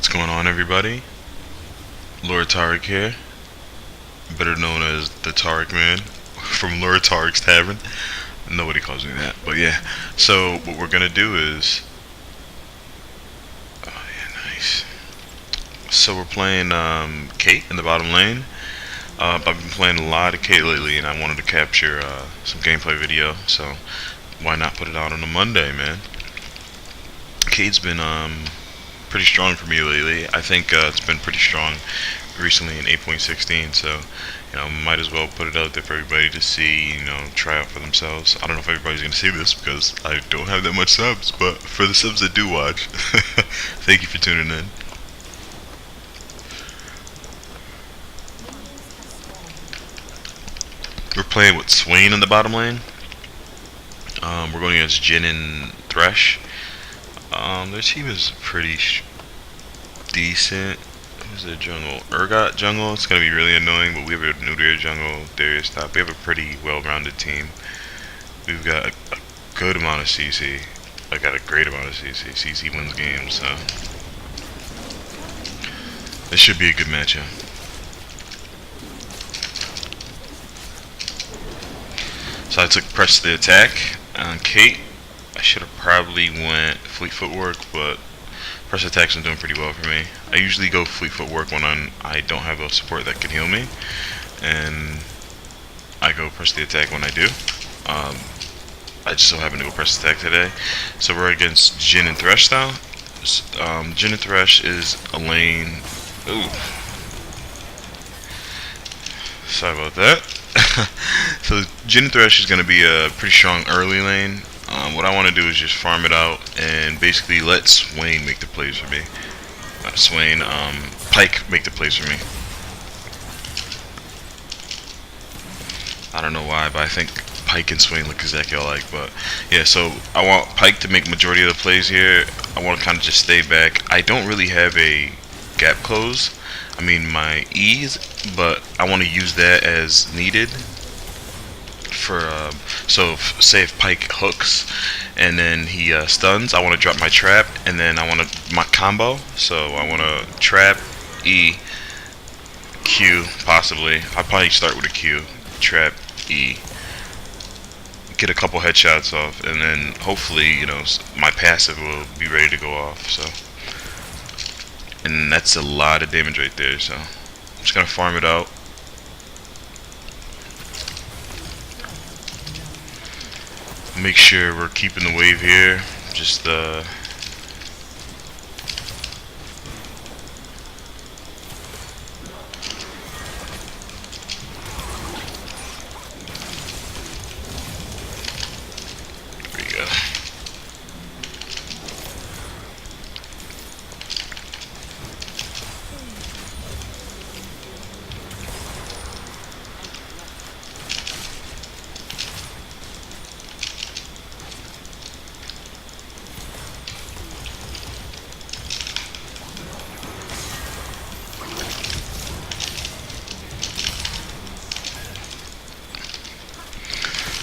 What's going on, everybody? Lord Tariq here, better known as the Tariq Man from Lord Tariq's Tavern. Nobody calls me that, but yeah. So what we're gonna do is, oh yeah, nice. So we're playing Kate in the bottom lane. I've been playing a lot of Kate lately, and I wanted to capture some gameplay video. So why not put it out on a Monday, man? Kate's been pretty strong for me lately. I think it's been pretty strong recently in 8.16, so might as well put it out there for everybody to see, try out for themselves. I don't know if everybody's gonna see this because I don't have that much subs, but for the subs that do watch, thank you for tuning in. We're playing with Swain in the bottom lane. We're going against Jin and Thresh. Their team is pretty decent. Who's their jungle? Urgot jungle. It's gonna be really annoying, but we have a Nudier jungle. Darius top. We have a pretty well-rounded team. We've got a good amount of CC. I got a great amount of CC. CC wins games, so this should be a good matchup. So I took press the attack on Kate. I should have probably went fleet footwork, but press attack's been doing pretty well for me. I usually go fleet footwork when I don't have a support that can heal me, and I go press the attack when I do. I just so happen to go press attack today. So we're against Jin and Thresh now. Jin and Thresh is a lane. Ooh, sorry about that. So Jin and Thresh is going to be a pretty strong early lane. What I want to do is just farm it out and basically let Swain make the plays for me. Pike make the plays for me. I don't know why, but I think Pike and Swain look exactly alike. But yeah, so I want Pike to make majority of the plays here. I want to kind of just stay back. I don't really have a gap close. I mean my E's, but I want to use that as needed. Say if Pike hooks and then he stuns, I want to drop my trap, and then I want to my combo. So I want to trap, E, Q, possibly. I'll probably start with a Q, trap, E, get a couple headshots off, and then hopefully my passive will be ready to go off. So, and that's a lot of damage right there. So I'm just gonna farm it out. Make sure we're keeping the wave here. Just there we go.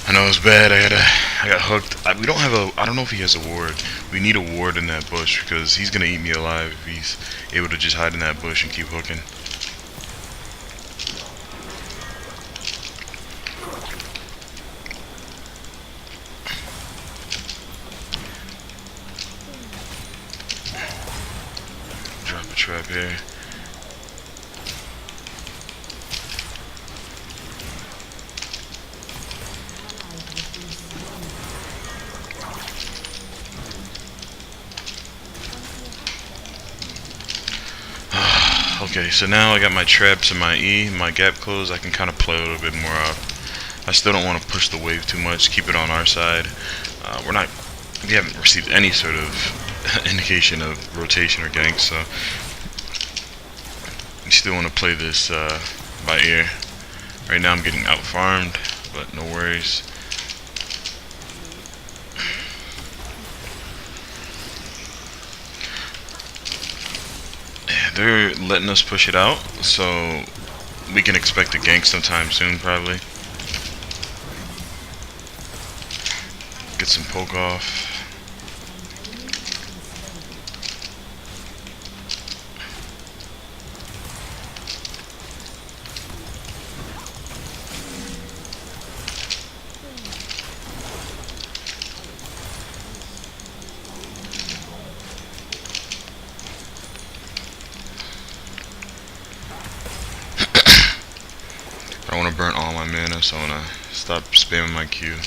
I know it's bad. I got hooked. We don't have a. I don't know if he has a ward. We need a ward in that bush because he's gonna eat me alive if he's able to just hide in that bush and keep hooking. Drop a trap here. Okay, so now I got my traps and my E, my gap close. I can kind of play a little bit more off. I still don't want to push the wave too much. Keep it on our side. We haven't received any sort of indication of rotation or gank, so we still want to play this by ear. Right now I'm getting out farmed, but no worries. They're letting us push it out, so we can expect a gank sometime soon, probably. Get some poke off. burnt all my mana, so I'm gonna stop spamming my Q. There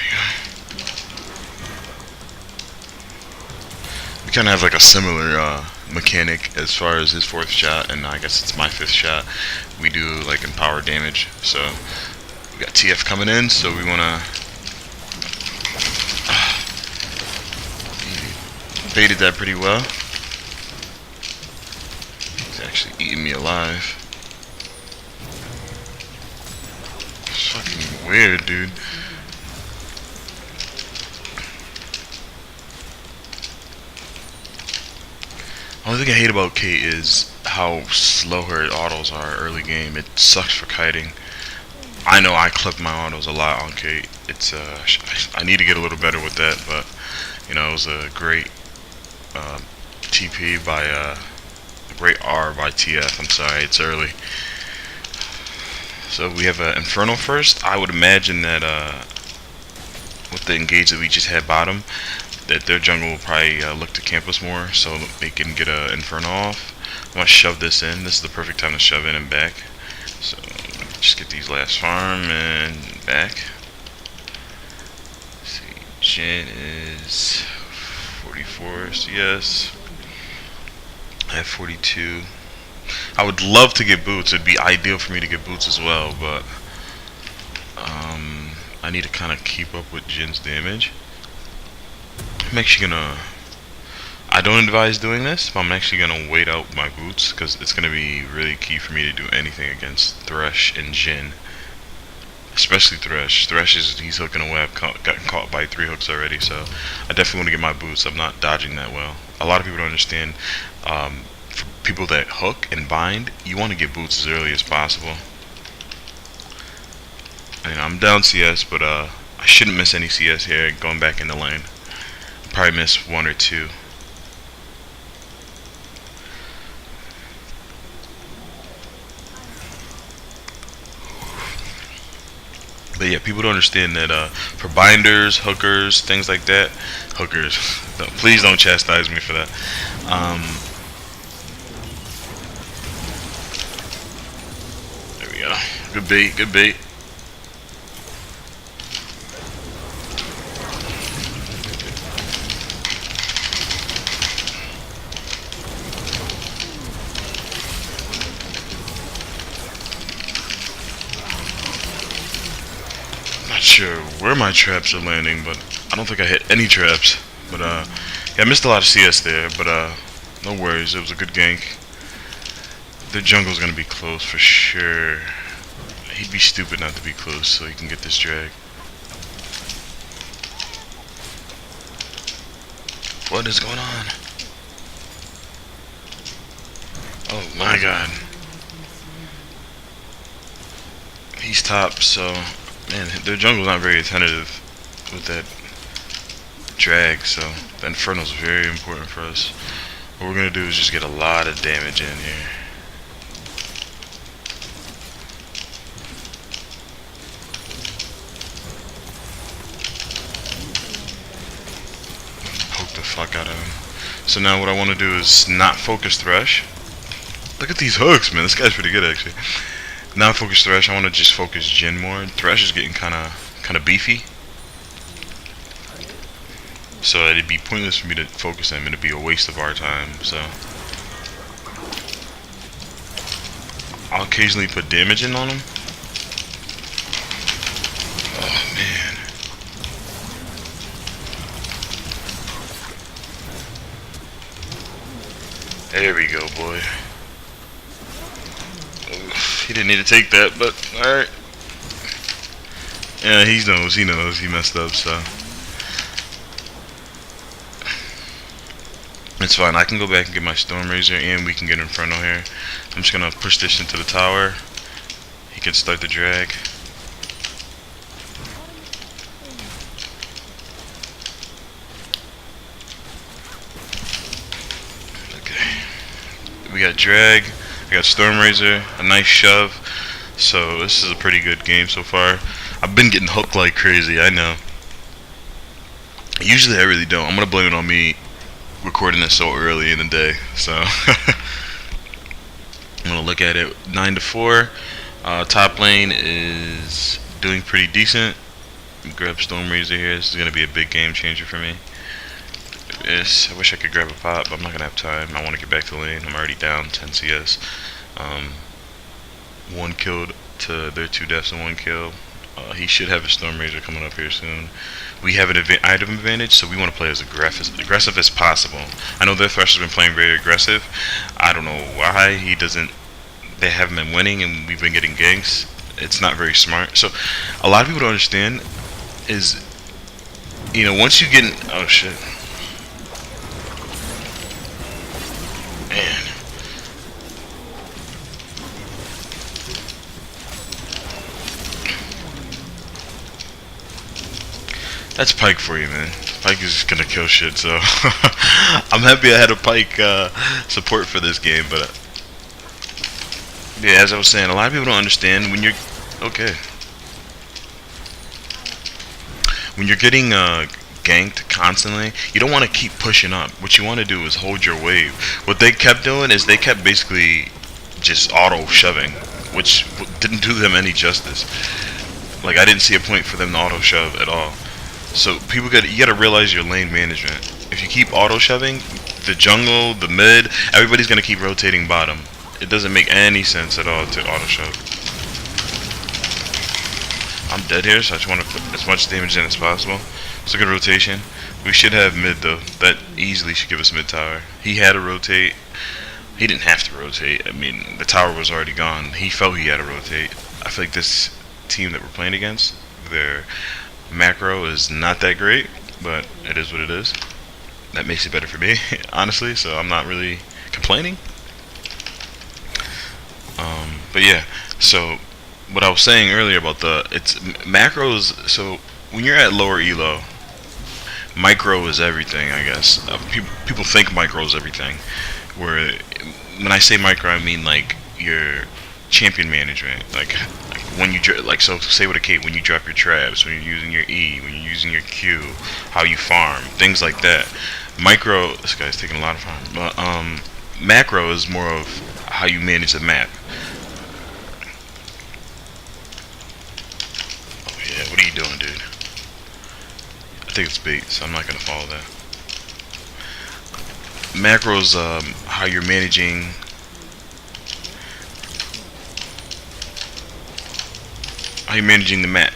we go. We kind of have like a similar mechanic as far as his 4th shot, and I guess it's my 5th shot. We do like empower damage, so we got TF coming in, so we wanna baited that pretty well. He's actually eating me alive. It's fucking weird, dude. Only thing I hate about Kate is how slow her autos are early game. It sucks for kiting. I know I clip my autos a lot on Kate. It's I need to get a little better with that, but you know, it was a great TP by a great R by TF. I'm sorry, it's early. So we have an Inferno first. I would imagine that with the engage that we just had bottom, that their jungle will probably look to camp us more, so they can get an Inferno off. I'm gonna shove this in. This is the perfect time to shove in and back. So just get these last farm and back. Let's see, Jin is 44 CS. I have 42. I would love to get boots. It'd be ideal for me to get boots as well, but I need to kind of keep up with Jin's damage. I'm actually gonna. I don't advise doing this, but I'm actually gonna wait out my boots because it's gonna be really key for me to do anything against Thresh and Jin. Especially Thresh. He's hooking away. I've gotten caught by 3 hooks already, so I definitely want to get my boots. I'm not dodging that well. A lot of people don't understand. For people that hook and bind, you want to get boots as early as possible. And I'm down CS, but I shouldn't miss any CS here going back in the lane. Probably miss 1 or 2. But yeah, people don't understand that for binders, hookers, things like that. Hookers, please don't chastise me for that. There we go. Good bait, good bait. Not sure where my traps are landing, but I don't think I hit any traps. But yeah, I missed a lot of CS there, but no worries, it was a good gank. The jungle's gonna be close for sure. He'd be stupid not to be close so he can get this drag. What is going on? Oh my god. He's top, so man, their jungle's not very attentive with that drag, so the Inferno's very important for us. What we're gonna do is just get a lot of damage in here. Poke the fuck out of him. So now what I want to do is not focus Thresh. Look at these hooks, man. This guy's pretty good actually. Not focus Thresh. I want to just focus Jin more. Thresh is getting kind of beefy. So it'd be pointless for me to focus him. It'd be a waste of our time. So I'll occasionally put damage in on him. Oh man. There we go, boy. He didn't need to take that, but alright. Yeah, he knows he messed up, so it's fine. I can go back and get my Stormrazor and we can get Inferno here. I'm just gonna push this into the tower. He can start the drag. Okay. We got drag. I got Stormrazor, a nice shove. So this is a pretty good game so far. I've been getting hooked like crazy, I know. Usually I really don't. I'm gonna blame it on me recording this so early in the day. So I'm gonna look at it 9 to 4. Top lane is doing pretty decent. Grab Stormrazor here. This is gonna be a big game changer for me. Yes, I wish I could grab a pop, but I'm not gonna have time. I want to get back to lane. I'm already down 10 CS. One killed to their 2 deaths and 1 kill. He should have a Stormrazor coming up here soon. We have an item advantage, so we want to play as aggressive as possible. I know their Thresher's been playing very aggressive. I don't know why he doesn't. They haven't been winning, and we've been getting ganks. It's not very smart. So, a lot of people don't understand is, once you get in, oh shit, man. That's Pike for you, man. Pike is just gonna kill shit, so I'm happy I had a Pike support for this game, but yeah, as I was saying, a lot of people don't understand when you're okay. When you're getting ganked constantly, you don't want to keep pushing up. What you want to do is hold your wave. What they kept doing is they kept basically just auto shoving, which didn't do them any justice. Like, I didn't see a point for them to auto shove at all. So you gotta realize your lane management. If you keep auto shoving, the jungle, the mid, everybody's gonna keep rotating bottom. It doesn't make any sense at all to auto shove. I'm dead here, so I just want to put as much damage in as possible. It's a good rotation. We should have mid though. That easily should give us mid tower. He had to rotate. He didn't have to rotate. I mean, the tower was already gone. He felt he had to rotate. I feel like this team that we're playing against, their macro is not that great, but it is what it is. That makes it better for me, honestly, so I'm not really complaining. But yeah, so what I was saying earlier about it's macros. So when you're at lower elo, micro is everything, I guess. People think micro is everything. Where when I say micro, I mean like your champion management, like when you so say with a Kate, when you drop your traps, when you're using your E, when you're using your Q, how you farm, things like that. Micro, this guy's taking a lot of farm, but macro is more of how you manage the map. Oh yeah, what are you doing, dude? I think it's bait, so I'm not gonna follow that. Macros, how you're managing. How you're managing the map.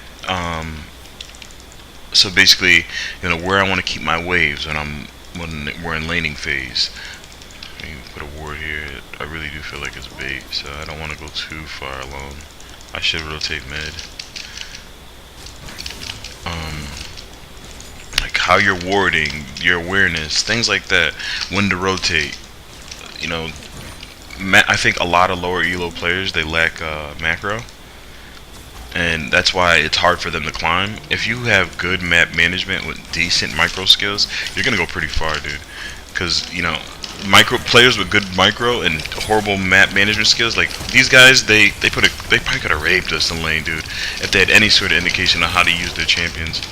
So basically, where I want to keep my waves when we're in laning phase. Let me put a ward here. I really do feel like it's bait, so I don't want to go too far alone. I should rotate mid. Like how you're warding, your awareness, things like that. When to rotate. I think a lot of lower elo players, they lack macro. And that's why it's hard for them to climb. If you have good map management with decent micro skills, you're gonna go pretty far, dude. Because micro players with good micro and horrible map management skills, like these guys, they probably could have raped us in lane, dude, if they had any sort of indication of how to use their champions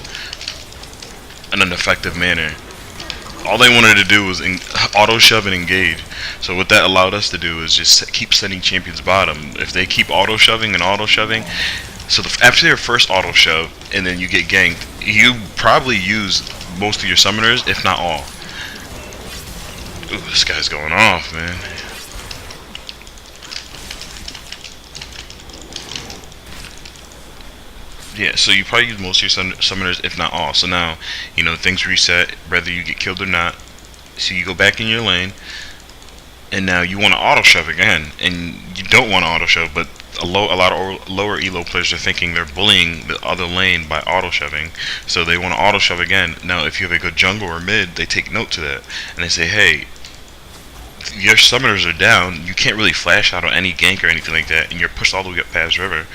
in an effective manner. All they wanted to do was auto shove and engage. So what that allowed us to do is just keep sending champions bottom. If they keep auto shoving and auto shoving. So after your first auto shove, and then you get ganked, you probably use most of your summoners, if not all. Ooh, this guy's going off, man. Yeah, so you probably use most of your summoners, if not all. So now, things reset, whether you get killed or not. So you go back in your lane, and now you want to auto shove again, and you don't want to auto shove, but a lot of lower elo players are thinking they're bullying the other lane by auto shoving, so they want to auto shove again. Now, if you have a good jungle or mid, they take note to that, and they say, hey, your summoners are down, you can't really flash out on any gank or anything like that, and you're pushed all the way up past river.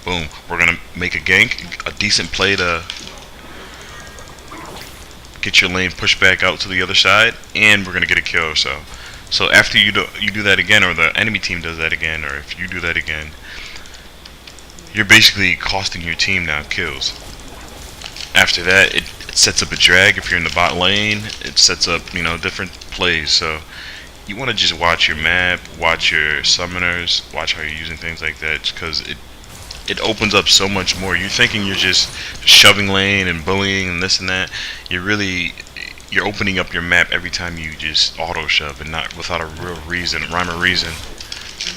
Boom, we're gonna make a gank, a decent play to get your lane pushed back out to the other side, and we're gonna get a kill or so. So after you do that again, or the enemy team does that again, or if you do that again, you're basically costing your team now kills. After that, it sets up a drag if you're in the bot lane. It sets up different plays. So you want to just watch your map, watch your summoners, watch how you're using things like that, because it opens up so much more. You're thinking you're just shoving lane and bullying and this and that. You're opening up your map every time you just auto shove and not without a real reason, rhyme or reason.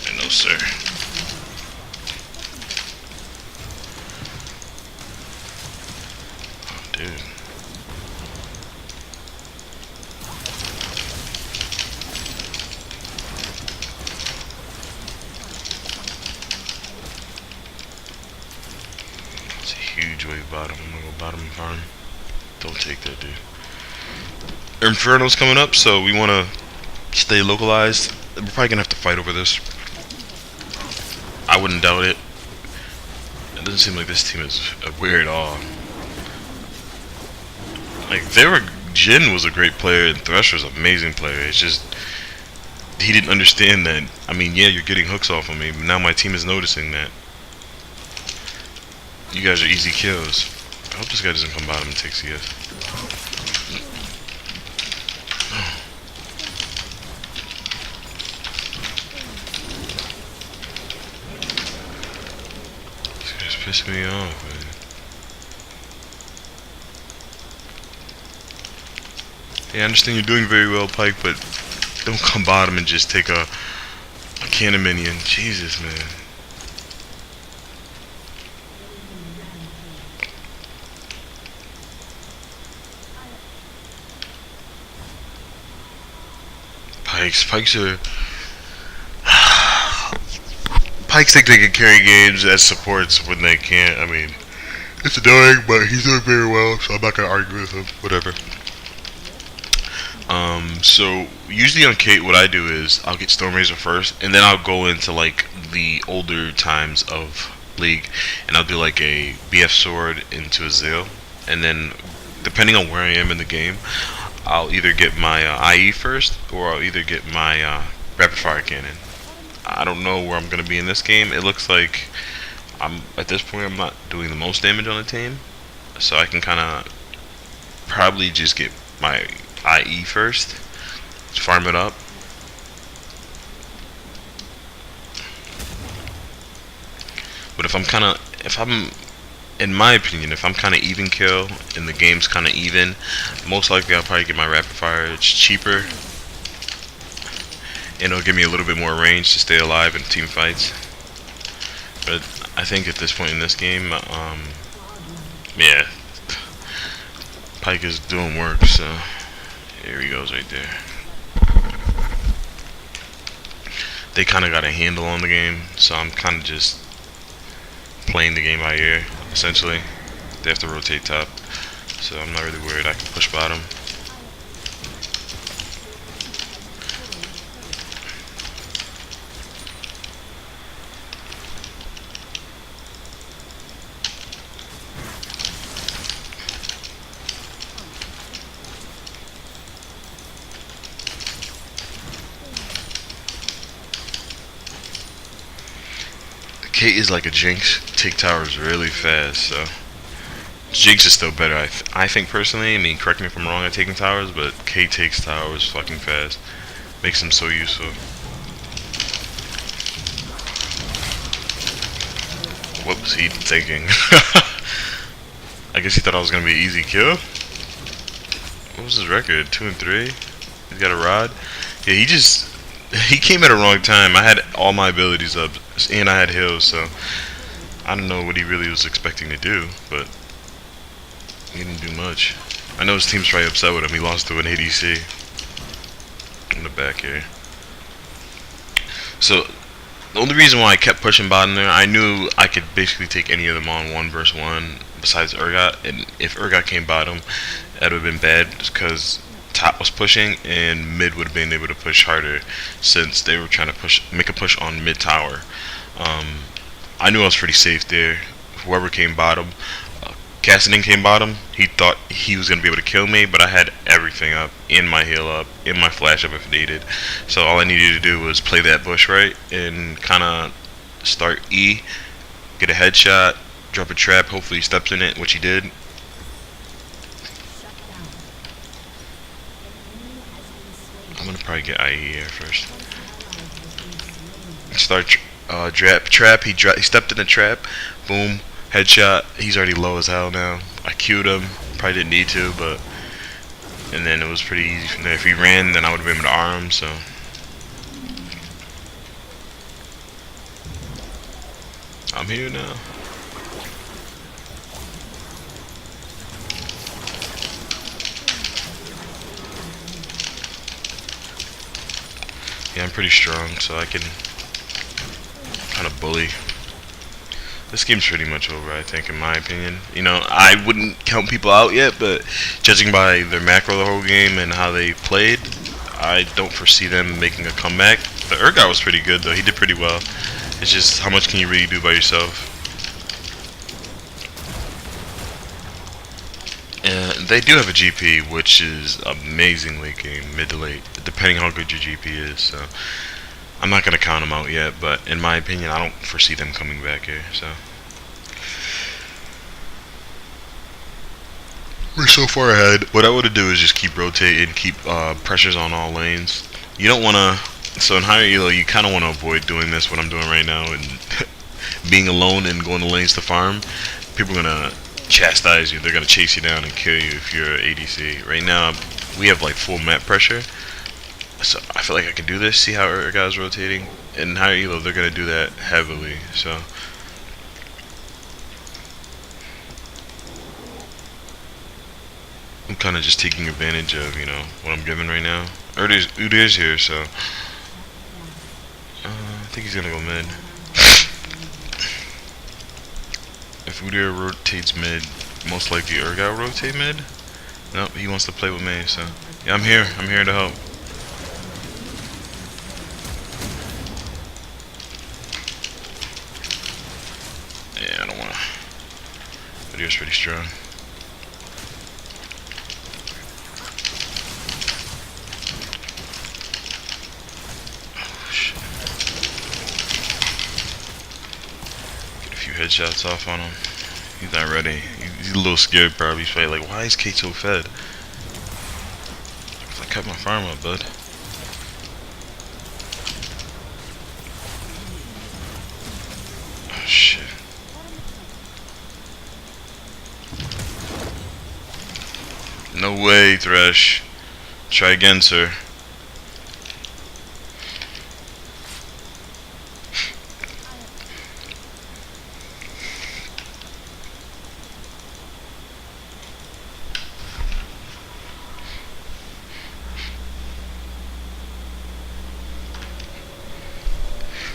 And no sir. Oh, dude. It's a huge wave bottom. I'm gonna go bottom and farm. Don't take that, dude. Inferno's coming up, so we want to stay localized. We're probably gonna have to fight over this. I wouldn't doubt it. It doesn't seem like this team is weird at all. Like Jin was a great player and Thresher's an amazing player. It's just he didn't understand that. I mean, yeah, you're getting hooks off of me, but now my team is noticing that. You guys are easy kills. I hope this guy doesn't come bottom and take CS. Piss me off, man. Hey, I understand you're doing very well, Pike, but don't come bottom and just take a cannon minion. Jesus, man. Pikes are... Pikes think they can carry games as supports when they can't. I mean, it's annoying, but he's doing very well, so I'm not gonna argue with him. Whatever. So usually on Kate, what I do is I'll get Stormrazor first, and then I'll go into like the older times of League, and I'll do like a BF sword into a Zeal, and then depending on where I am in the game, I'll either get my IE first, or I'll either get my rapid fire cannon. I don't know where I'm gonna be in this game. It looks like at this point I'm not doing the most damage on the team, so I can kind of probably just get my IE first, farm it up. But if I'm in my opinion, if I'm kind of even kill and the game's kind of even, most likely I'll probably get my rapid fire. It's cheaper, and it'll give me a little bit more range to stay alive in team fights. But I think at this point in this game, yeah, Pike is doing work, so here he goes right there. They kind of got a handle on the game, so I'm kind of just playing the game by ear, essentially. They have to rotate top, so I'm not really worried. I can push bottom. Kate is like a Jinx. Take towers really fast, so Jinx is still better. I think personally. I mean, correct me if I'm wrong at taking towers, but Kate takes towers fucking fast. Makes him so useful. What was he thinking? I guess he thought I was gonna be an easy kill. What was his record? 2 and 3. He's got a rod. Yeah, he came at a wrong time. I had all my abilities up, and I had heals, so I don't know what he really was expecting to do, but he didn't do much. I know his team's probably upset with him. He lost to an ADC in the back here. So the only reason why I kept pushing bottom there, I knew I could basically take any of them on 1 versus 1 besides Urgot, and if Urgot came bottom, that would have been bad because top was pushing and mid would have been able to push harder since they were trying to make a push on mid tower. I knew I was pretty safe there. Whoever came bottom, Cassidy came bottom, he thought he was going to be able to kill me, but I had everything up, in my heal up, in my flash up if needed. So all I needed to do was play that bush right and kind of start E, get a headshot, drop a trap, hopefully he steps in it, which he did. I'm gonna probably get IE here first. Start trap. He stepped in the trap. Boom. Headshot. He's already low as hell now. I queued him. Probably didn't need to, but and then it was pretty easy from there. If he ran, then I would have been able to arm him. So I'm here now. Yeah, I'm pretty strong, so I can kind of bully. This game's pretty much over, I think, in my opinion. You know, I wouldn't count people out yet, but judging by their macro the whole game and how they played, I don't foresee them making a comeback. The Urgot was pretty good, though. He did pretty well. It's just how much can you really do by yourself? And they do have a GP, which is amazingly game mid to late, depending how good your GP is. So I'm not gonna count them out yet, but in my opinion, I don't foresee them coming back here. So we're so far ahead. What I would do is just keep rotating, keep pressures on all lanes. You don't want to. So in higher elo, you kind of want to avoid doing this. What I'm doing right now, and being alone and going to lanes to farm. People are gonna chastise you. They're gonna chase you down and kill you if you're ADC. Right now, we have like full map pressure. So I feel like I can do this. See how our guys rotating? In higher elo, they're gonna do that heavily. So I'm kind of just taking advantage of what I'm given right now. Udyr's here, so I think he's gonna go mid. If Udyr rotates mid, most likely Urgot will rotate mid. Nope, he wants to play with me. So yeah, I'm here. I'm here to help. Yeah, I don't wanna. Udyr's pretty strong. Headshots off on him. He's not ready. He's a little scared probably. He's probably like, why is Kate so fed? Because I cut my farm up, bud. Oh shit. No way, Thresh. Try again, sir.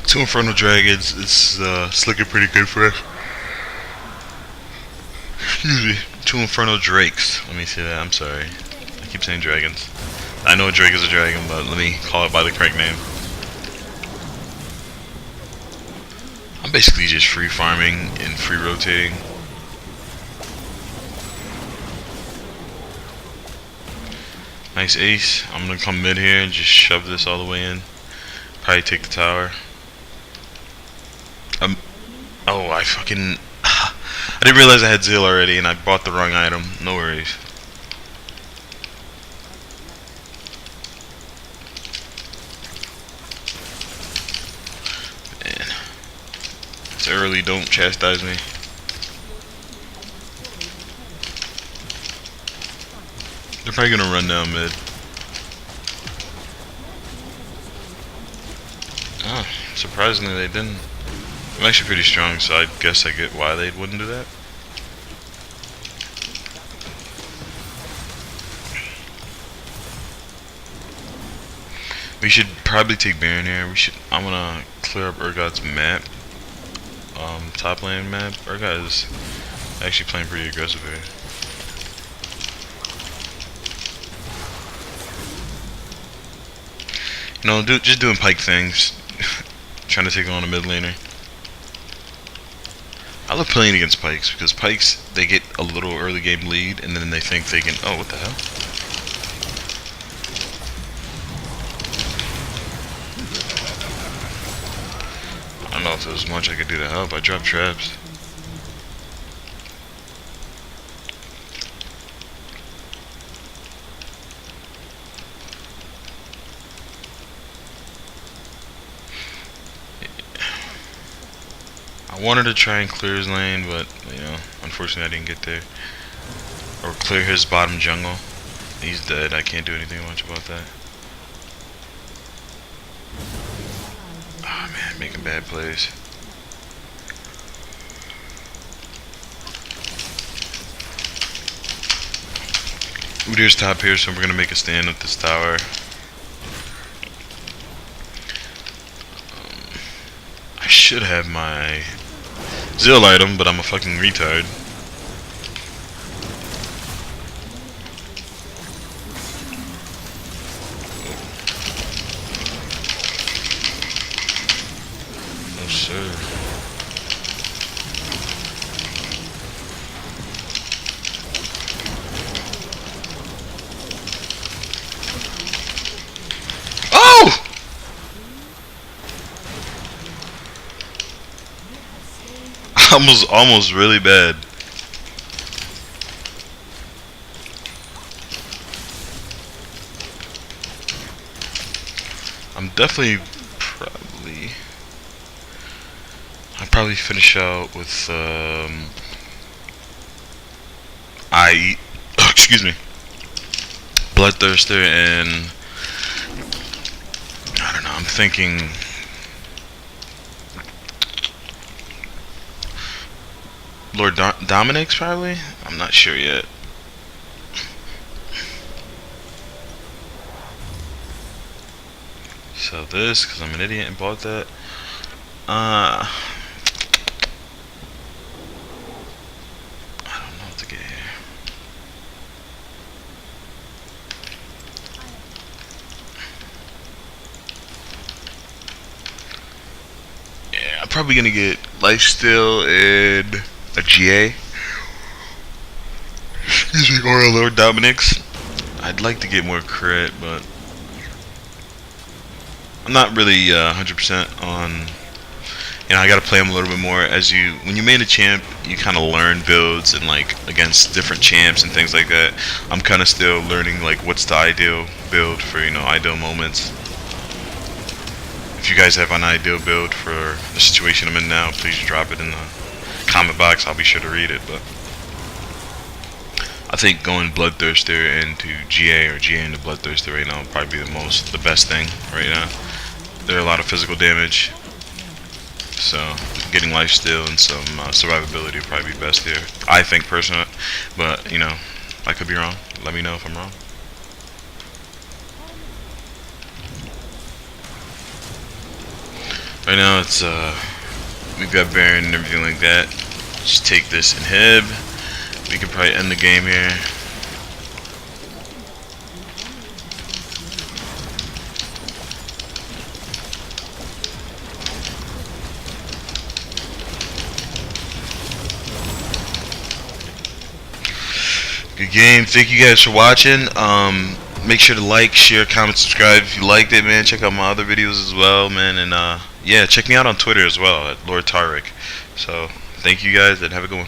Two Infernal Dragons. It's looking pretty good for us. Excuse me. Two Infernal Drakes. Let me say that. I'm sorry. I keep saying dragons. I know a drake is a dragon, but let me call it by the correct name. I'm basically just free farming and free rotating. Nice ace. I'm gonna come mid here and just shove this all the way in. Probably take the tower. Oh, I fucking... I didn't realize I had Zeal already and I bought the wrong item. No worries. Man. It's early, don't chastise me. They're probably gonna run down mid. Oh, surprisingly they didn't. I'm actually pretty strong, so I guess I get why they wouldn't do that. We should probably take Baron here. I'm gonna clear up Urgot's map. Top lane map. Urgot is actually playing pretty aggressive here. Just doing Pyke things. Trying to take on a mid laner. I love playing against Pikes because Pikes, they get a little early game lead and then they think they can... Oh, what the hell? I don't know if there was much I could do to help. I dropped traps. I wanted to try and clear his lane, but unfortunately I didn't get there. Or clear his bottom jungle. He's dead. I can't do anything much about that. Oh man, making bad plays. Udyr's top here, so we're gonna make a stand at this tower. I should have my Zill item, but I'm a fucking retard. Oh sir. Oh! Almost really bad. I'm definitely I'll probably finish out with excuse me, Bloodthirster, and I don't know, I'm thinking Lord Dominic's probably? I'm not sure yet. So this, because I'm an idiot and bought that. I don't know what to get here. Yeah, I'm probably gonna get Lifesteal and a GA. Excuse me, or a Lord Dominic's. I'd like to get more crit, but I'm not really 100% on. I gotta play them a little bit more. When you main a champ, you kind of learn builds and like against different champs and things like that. I'm kind of still learning like what's the ideal build for ideal moments. If you guys have an ideal build for the situation I'm in now, please drop it in the comment box. I'll be sure to read it. But I think going Bloodthirster into GA or GA into Bloodthirster right now would probably be the best thing right now. There are a lot of physical damage, so getting lifesteal and some survivability would probably be best here. I think personally, but I could be wrong. Let me know if I'm wrong. Right now it's we've got Baron and everything like that. Just take this inhib. We could probably end the game here. Good game. Thank you guys for watching. Make sure to like, share, comment, subscribe if you liked it, man. Check out my other videos as well, man. And yeah, check me out on Twitter as well at Lord Tarek. So thank you guys and have a good one.